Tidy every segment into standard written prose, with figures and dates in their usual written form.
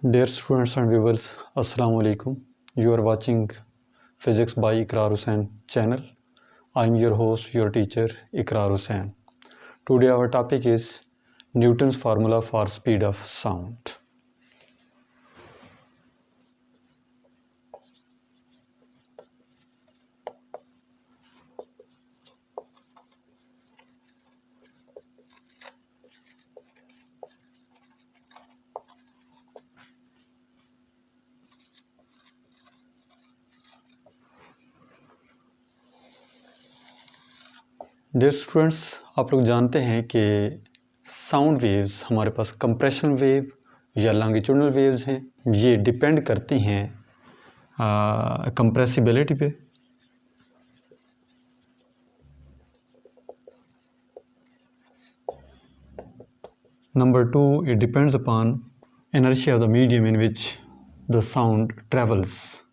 Dear students and viewers, Assalamu alaikum. You are watching Physics by Iqrar Hussain channel. I am your host, your teacher Iqrar Hussain. Today our topic is Newton's formula for speed of sound. Dear students, आप लोग जानते हैं कि sound waves हमारे पास compression wave या longitudinal waves हैं। ये डिपेंड करती हैं कंप्रेसिबिलिटी पे। Number 2, it depends upon inertia of the medium in which the sound travels.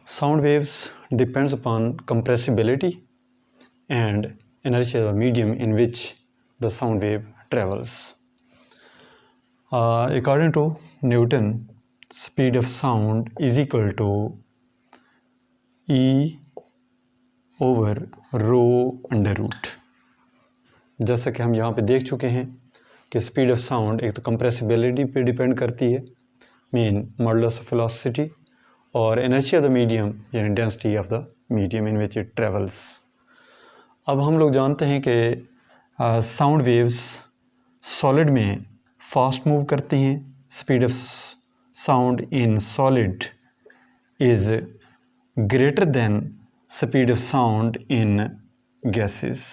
Sound waves depends upon compressibility and inertia of the medium in which the sound wave travels. According to Newton, speed of sound is equal to E over rho under root. जैसा कि हम यहाँ पे देख चुके हैं कि speed of sound एक तो कंप्रेसिबिलिटी पे डिपेंड करती है, मीन मॉडुलस ऑफ वेलोसिटी, और एनर्जी ऑफ द मीडियम यानी density of the medium in which it travels. अब हम लोग जानते हैं कि साउंड वेव्स सॉलिड में फास्ट मूव करती हैं। Speed of sound in solid is greater than speed of sound in gases,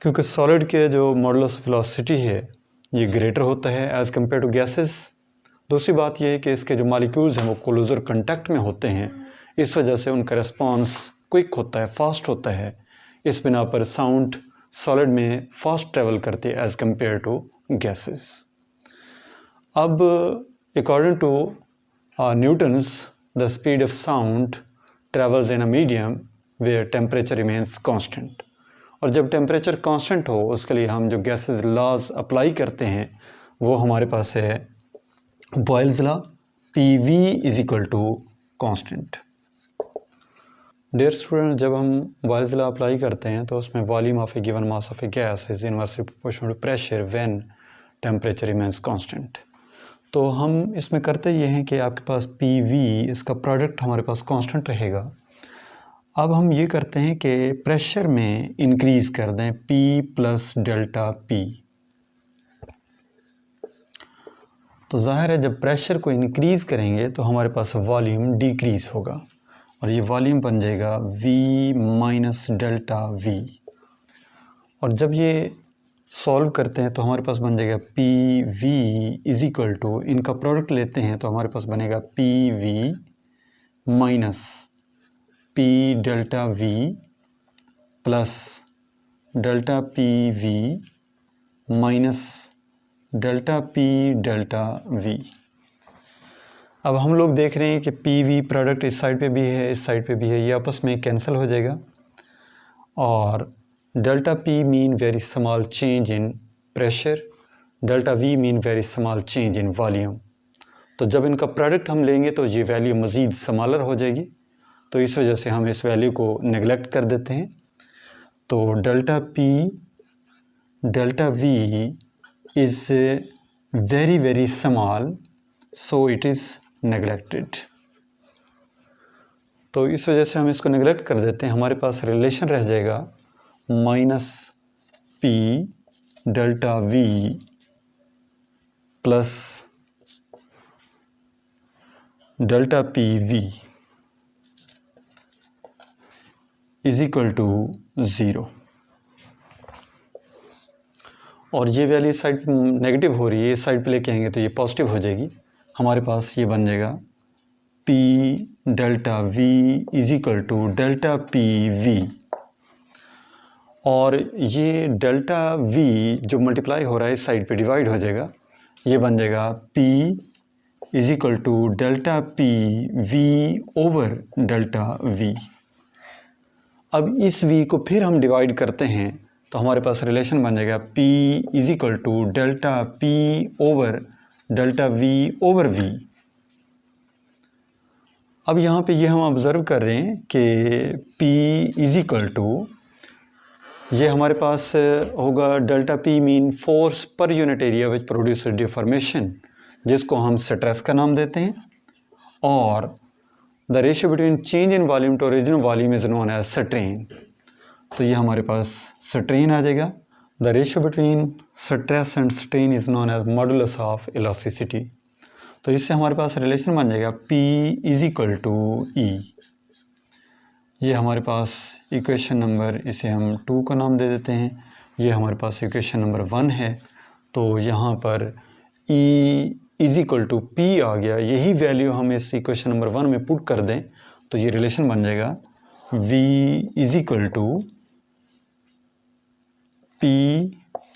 क्योंकि सॉलिड के जो मॉडुलस ऑफ वेलोसिटी है ये ग्रेटर होता है एज़ कम्पेयर टू गैसेस। दूसरी बात यह है कि इसके जो मॉलिक्यूल्स हैं वो क्लोजर कांटेक्ट में होते हैं, इस वजह से उनका रिस्पांस क्विक होता है, फास्ट होता है। इस बिना पर साउंड सॉलिड में फास्ट ट्रेवल करती है एज़ कम्पेयर टू गैसेस। अब according to Newton's the speed of sound travels in a medium where temperature remains constant, और जब टेम्परेचर कांस्टेंट हो उसके लिए हम जो गैसेस लॉज अप्लाई करते हैं वो हमारे पास है Boyle's law, PV is equal to constant. Dear student, जब हम बॉयल्स लॉ अप्लाई करते हैं तो उसमें volume of a given mass of a gas is inversely proportional to pressure when temperature remains constant. तो हम इसमें करते ये हैं कि आपके पास PV, इसका प्रोडक्ट हमारे पास कांस्टेंट रहेगा। अब हम ये करते हैं कि प्रेशर में इंक्रीज़ कर दें P प्लस डेल्टा P। तो ज़ाहिर है जब प्रेशर को इंक्रीज़ करेंगे तो हमारे पास वॉल्यूम डिक्रीज़ होगा और ये वॉल्यूम बन जाएगा V माइनस डेल्टा V। और जब ये सॉल्व करते हैं तो हमारे पास बन जाएगा PV इज इक्वल टू, इनका प्रोडक्ट लेते हैं तो हमारे पास बनेगा PV minus P delta V plus delta PV minus delta P delta V। अब हम लोग देख रहे हैं कि PV प्रोडक्ट इस साइड पे भी है, इस साइड पे भी है, ये आपस में कैंसिल हो जाएगा। और delta P mean very small change in pressure, delta V mean very small change in volume. तो जब इनका प्रोडक्ट हम लेंगे तो ये वैल्यू मज़ीद स्मॉलर हो जाएगी, तो इस वजह से हम इस वैल्यू को नेगलेक्ट कर देते हैं। तो delta P delta V is very very small, so it is neglected। तो इस वजह से हम इसको नेगलेक्ट कर देते हैं। हमारे पास रिलेशन रह जाएगा minus P delta V plus delta PV is equal to 0। और ये वैल्यू इस साइड नेगेटिव हो रही है, इस साइड पे लेके आएंगे तो ये पॉजिटिव हो जाएगी। हमारे पास ये बन जाएगा P delta V is equal to delta PV, और ये डेल्टा V जो मल्टीप्लाई हो रहा है इस साइड पे डिवाइड हो जाएगा, ये बन जाएगा P is equal to delta P V over delta V. अब इस v को फिर हम डिवाइड करते हैं तो हमारे पास रिलेशन बन जाएगा p is equal to delta p over delta v over v। अब यहाँ पे ये हम ऑब्ज़र्व कर रहे हैं कि p इज इक्वल टू ये हमारे पास होगा delta p mean force per unit area which produce deformation, जिसको हम स्ट्रेस का नाम देते हैं, और the ratio between change in volume to original volume is known as strain. तो ये हमारे पास स्ट्रेन आ जाएगा। The ratio between stress and strain is known as modulus of elasticity. तो इससे हमारे पास रिलेशन बन जाएगा P is equal to E। ये हमारे पास इक्वेशन नंबर, इसे हम 2 का नाम दे देते हैं। ये हमारे पास इक्वेशन नंबर 1 है। तो यहाँ पर E is equal to P आ गया। यही वैल्यू हम इस इक्वेशन नंबर 1 में पुट कर दें तो ये रिलेशन बन जाएगा V is equal to P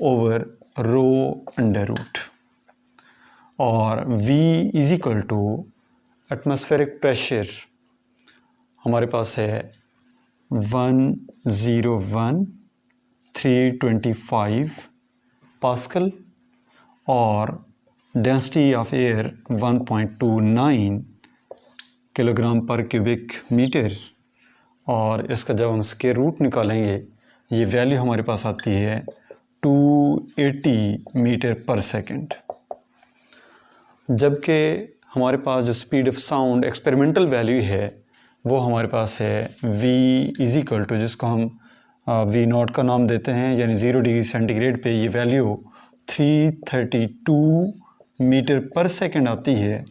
over rho under root, और V is equal to atmospheric pressure हमारे पास है 101,325 पास्कल, और density of air 1.29 kilogram per cubic metre. और इसका जब हम स्क्वायर रूट निकालेंगे ये वैल्यू हमारे पास आती है 280 मीटर पर सेकंड। जबकि हमारे पास जो speed of sound experimental value है वो हमारे पास है v इज इक्वल टू, जिसको हम v0 का नाम देते हैं, यानी 0 डिग्री सेंटीग्रेड पे ये वैल्यू 332 मीटर पर सेकंड आती है।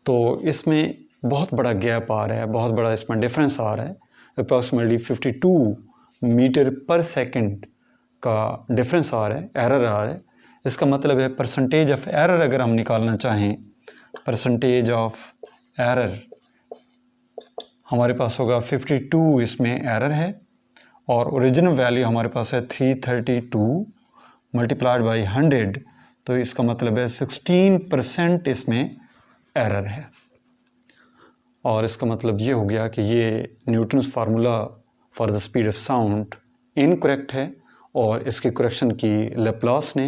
तो इसमें बहुत बड़ा गैप आ रहा है, बहुत बड़ा इसमें डिफरेंस आ रहा है। अप्रॉक्सीमेटली 52 मीटर पर सेकंड का डिफरेंस आ रहा है, एरर आ रहा है। इसका मतलब है परसेंटेज ऑफ एरर अगर हम निकालना चाहें, परसेंटेज ऑफ एरर हमारे पास होगा 52, इसमें एरर है, और ओरिजिनल वैल्यू हमारे पास है 332 मल्टीप्लाइड बाई 100। तो इसका मतलब है 16% इसमें एरर है। और इसका मतलब ये हो गया कि ये Newton's formula for the speed of sound incorrect है, और इसकी करेक्शन की लेप्लास ने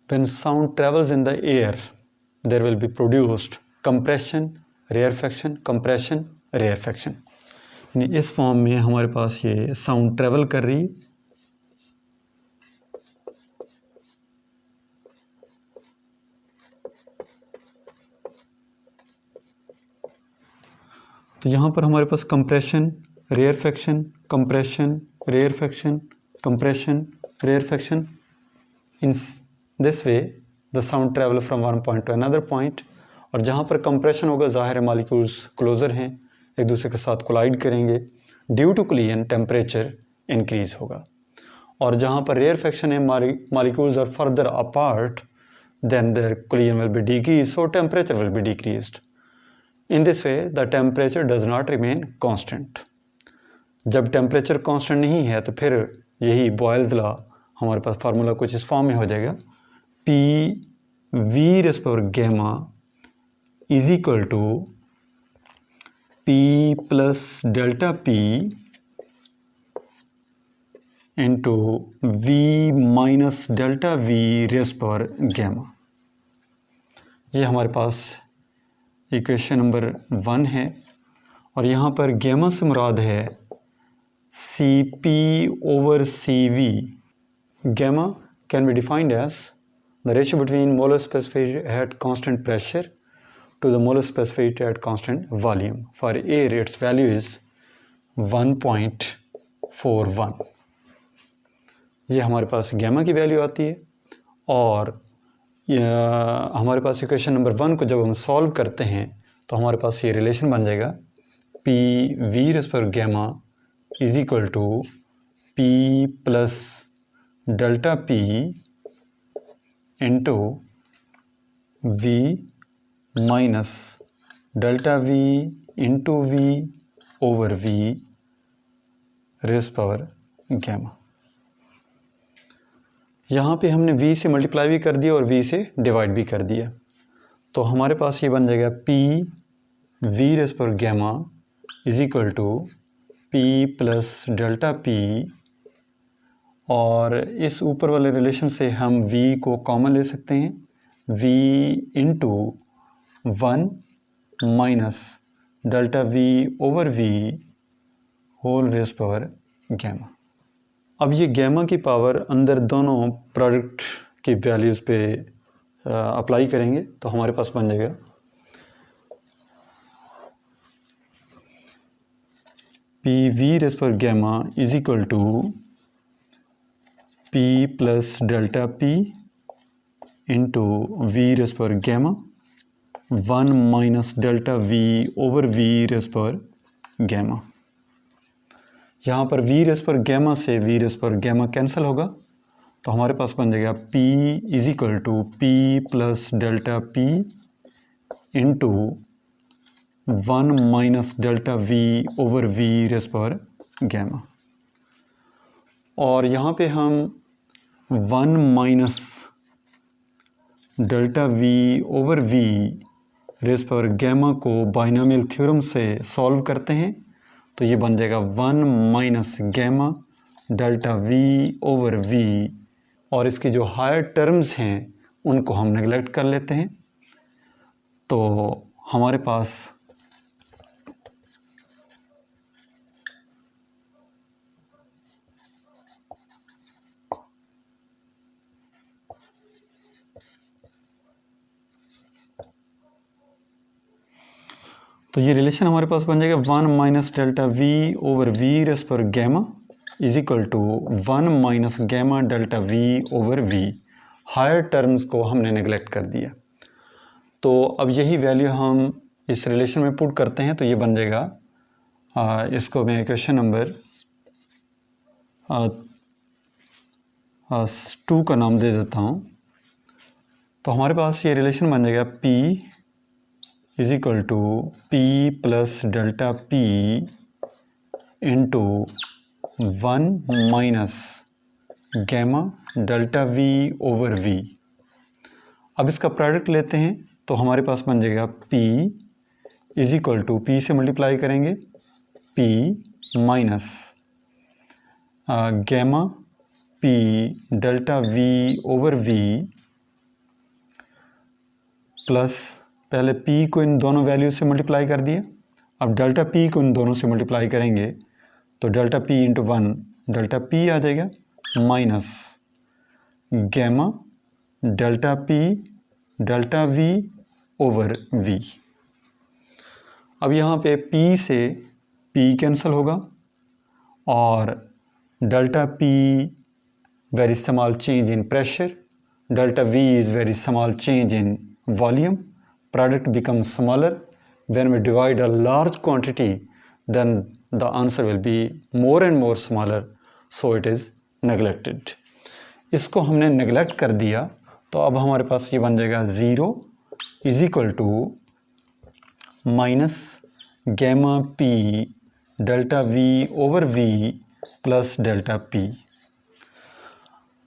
when sound travels in the air there will be produced compression, rarefaction, compression, rarefaction. यानी इस फॉर्म में हमारे पास ये साउंड ट्रेवल कर रही है। तो यहाँ पर हमारे पास compression, rarefaction, compression, rarefaction, compression, rarefaction. In this way the sound travel from one point to another point. और जहाँ पर कंप्रेशन होगा ज़ाहिर है मॉलिक्यूल्स क्लोज़र हैं, एक दूसरे के साथ कोलाइड करेंगे, due to collision temperature increase होगा। और जहाँ पर रेयरफेक्शन है molecules are further apart, then their collision will be decrease, so temperature will be decreased. In this way, the temperature does not remain constant. जब temperature constant नहीं है तो फिर यही बॉयल्स लॉ हमारे पास फार्मूला कुछ इस फॉर्म में हो जाएगा, P V raise power gamma is equal to P plus delta P into V minus delta V raise power gamma. ये हमारे पास इक्वेशन नंबर 1 है। और यहाँ पर गैमा से मुराद है Cp over Cv। Gamma can be defined as the ratio between molar specificity at constant pressure to the molar specificity at constant volume. For air its value is 1.41। ये हमारे पास gamma की वैल्यू आती है। और हमारे पास इक्वेशन नंबर 1 को जब हम सॉल्व करते हैं तो हमारे पास ये रिलेशन बन जाएगा P V raise power gamma is equal to P plus delta P into V minus delta V into V over V raise power gamma. यहाँ पे हमने V से मल्टीप्लाई भी कर दिया और V से डिवाइड भी कर दिया। तो हमारे पास ये बन जाएगा पी वी रेस पर gamma is equal to P plus delta P, और इस ऊपर वाले रिलेशन से हम v को कॉमन ले सकते हैं, v into 1 minus delta v over v whole raise power gamma. अब ये गैमा की पावर अंदर दोनों प्रोडक्ट की वैल्यूज़ पे अप्लाई करेंगे तो हमारे पास बन जाएगा P V raise power gamma is equal to p plus delta p into V raise पर gamma 1 minus delta v over V raise पर गैमा। यहाँ पर वी रेस पर गैमा से वी रेस पर गैमा कैंसिल होगा तो हमारे पास बन जाएगा p is equal to P plus delta p into 1 minus delta v over V raise पर गैमा। और यहाँ पे हम 1 minus delta v over v raise पर गैमा को बाइनोमियल थ्योरम से सॉल्व करते हैं तो ये बन जाएगा 1 minus gamma delta v over v, और इसकी जो हायर टर्म्स हैं उनको हम नेगलेक्ट कर लेते हैं तो हमारे पास तो ये रिलेशन हमारे पास बन जाएगा 1 minus delta v over v raise पर gamma is equal to 1 minus gamma delta v over v। Higher terms को हमने नेगलेक्ट कर दिया तो अब यही वैल्यू हम इस रिलेशन में पुट करते हैं तो ये बन जाएगा इसको मैं क्वेश्चन नंबर 2 का नाम दे देता हूँ। तो हमारे पास ये रिलेशन बन जाएगा p is equal to p plus delta p into 1 minus gamma delta v over v। अब इसका प्रोडक्ट लेते हैं तो हमारे पास बन जाएगा p is equal to p से मल्टीप्लाई करेंगे p minus gamma p delta v over v plus पहले p को इन दोनों वैल्यू से मल्टीप्लाई कर दिया, अब डेल्टा p को इन दोनों से मल्टीप्लाई करेंगे तो delta p into 1 delta p आ जाएगा minus gamma delta p delta v over v। अब यहाँ पे p से p कैंसिल होगा और delta p very small change in pressure, delta v is very small change in volume. Product becomes smaller. When we divide a large quantity, then the answer will be more and more smaller, so it is neglected. इसको हमने neglect कर दिया तो अब हमारे पास ये बन जाएगा 0 is equal to minus gamma p delta v over v plus delta p।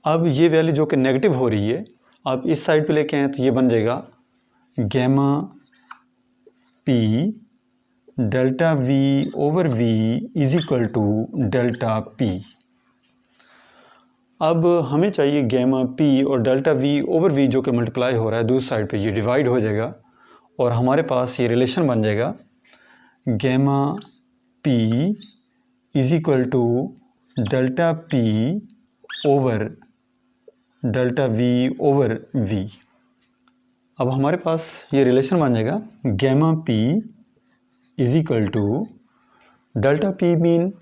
अब ये वैल्यू जो कि नेगेटिव हो रही है आप इस साइड पे लेके आए तो ये बन जाएगा gamma p delta v over v is equal to delta p। अब हमें चाहिए गैमा p और डेल्टा v ओवर v जो कि मल्टीप्लाई हो रहा है दूसरी साइड पे ये डिवाइड हो जाएगा और हमारे पास ये रिलेशन बन जाएगा gamma p is equal to delta p over delta v over v। अब हमारे पास ये रिलेशन बन जाएगा gamma p is equal to delta p mean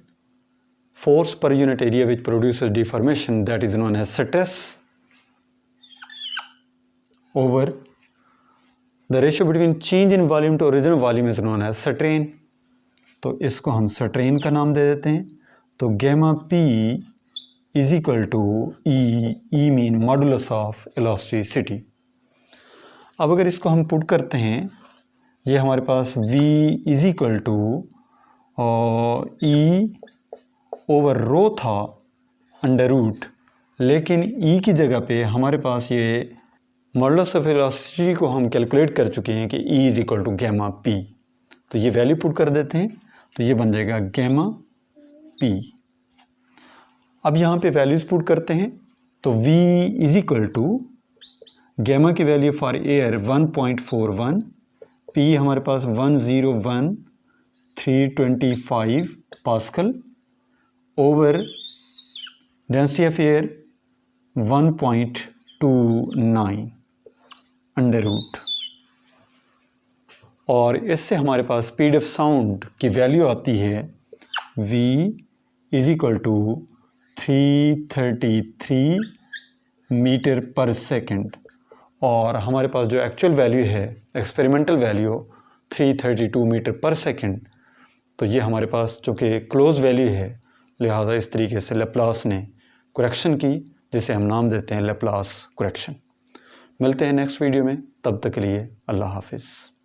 force per unit area which produces deformation, that is known as stress, over the ratio between change in volume to original volume is known as strain। तो इसको हम strain का नाम दे देते हैं। तो gamma p is equal to E mean modulus of elasticity. अब अगर इसको हम पुट करते हैं ये हमारे पास v is equal to E over rho था अंडर रूट, लेकिन ई की जगह पे हमारे पास ये मॉडुलस ऑफ वेलोसिटी को हम कैलकुलेट कर चुके हैं कि E is equal to gamma P. तो ये वैल्यू पुट कर देते हैं, तो ये बन जाएगा गैमा पी। अब यहाँ पे वैल्यूज पुट करते हैं, तो V is equal to gamma की वैल्यू फॉर एयर 1.41, P हमारे पास 101,325 pascal over density of air 1.29 under root. और इससे हमारे पास स्पीड ऑफ साउंड की वैल्यू आती है V is equal to 333 metre per second, और हमारे पास जो एक्चुअल वैल्यू है experimental value 332 metre per second. तो ये हमारे पास चूँकि क्लोज वैल्यू है, लिहाजा इस तरीके से लेप्लास ने करेक्शन की, जिसे हम नाम देते हैं लेप्लास करेक्शन। मिलते हैं नेक्स्ट वीडियो में, तब तक के लिए अल्लाह हाफिज़।